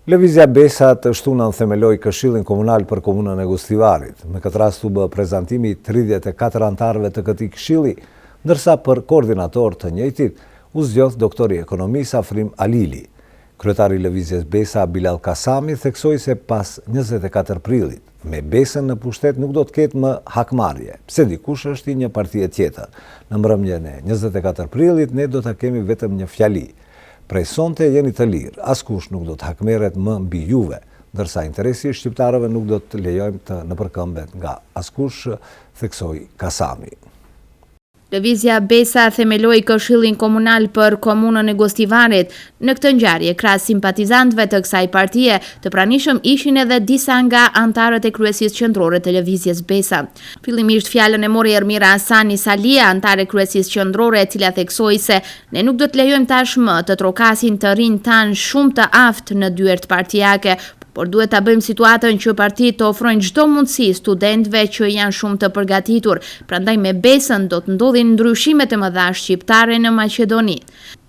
Lëvizja Besa të shtunën themeloi Këshillin Komunal për Komunën e Gostivarit. Me këtë rast u bë prezantimi 34 anëtarëve të këtij këshilli, ndërsa për koordinator të njëjtit u zgjodh doktori i ekonomisë Afrim Alili. Kryetari i lëvizjes Besa Bilal Kasami theksoi se pas 24 prillit me Besën në pushtet nuk do të ketë më hakmarrje, pse dikush është i një partie tjetër. Në mbrëmjen e 24 prillit ne do ta kemi vetëm një fjali. Prej sonte jeni të lirë, askush nuk do të hakmerret më mbi juve, ndërsa interesi i shqiptarëve nuk do të lejojmë të nëpërkëmbet nga askush, theksoi Kasami. Lëvizja Besa themeloi Këshillin Komunal për Komunën e Gostivarit. Në këtë ngjarje, krahas simpatizantëve të kësaj partie, të pranishëm ishin edhe disa nga anëtarët e kryesisë qendrore të lëvizjes Besa. Fillimisht fjalën e mori Ermira Hasani Salia, anëtare e kryesisë qendrore, e cila theksoi se ne nuk do të lejojmë tashmë të trokasin të rinj tan shumë të aftë në dyert partijake, por duhet ta bëjmë situatën që partitë të ofrojnë çdo mundësi studentëve që janë shumë të përgatitur. Prandaj me Besën do të ndodhin ndryshime të mëdha shqiptare në Maqedoni.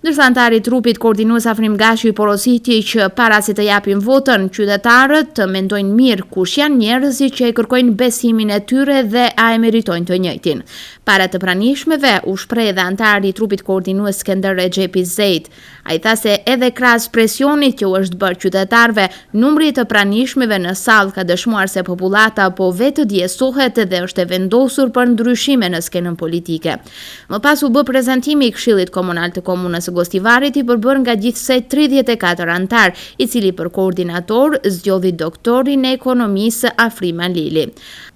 Ndërsa antari i trupit koordinues Afrim Gashi porositi që para se të japin votën, qytetarët të mendojnë mirë kush janë njerëzit që e kërkojnë besimin e tyre dhe a e meritojnë të njëjtin. Para të pranishmeve u shpreh edhe antari i trupit koordinues Skender Recep Zejt. Ai tha se edhe krahas presionit që u është bërë qytetarëve, numri të pranishmeve në sallë ka dëshmuar se popullata po vetë djesohet dhe është e vendosur për ndryshime në skenën politike. Më pas u bë prezantimi i Këshillit Komunal të Komunës Gostivarit i përbër nga gjithsej 34 anëtar, i cili për koordinator zgjodhi doktorin e ekonomisë Afrim Alili.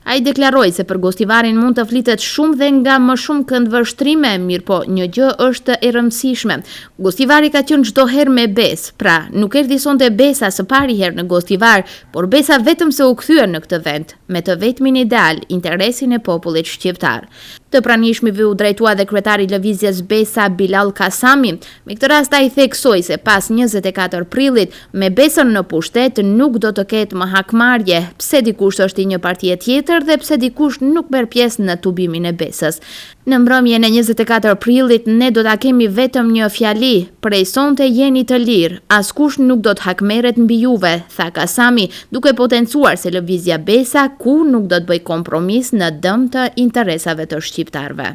Ai deklaroi se për Gostivarin mund të flitet shumë dhe nga më shumë këndvështrime, mirë po një gjë është e rëndësishme. Gostivari ka qenë çdo herë me Besë, pra nuk erdhi sonte Besa së pari herë në Gostivar, por Besa vetëm se u kthye në këtë vend, me të vetmin ideal, interesin e popullit shqiptar. Të pranishmeve u drejtua dhe kryetari i lëvizjes Besa Bilal Kasami. Me këtë rast ai theksoi se pas 24 prillit me Besën në pushtet nuk do të ketë më hakmarrje, pse dikush është i një partie tjetër dhe pse dikush nuk merr pjesë në tubimin e Besës. Në mbrëmjen e 24 prillit ne do ta kemi vetëm një fjali, prej sonte jeni të lirë, askush nuk do të hakmerret mbi juve, tha Kasami, duke potencuar se lëvizja Besa ku nuk do të bëj kompromis në dëm të interesave të shqiptarëve.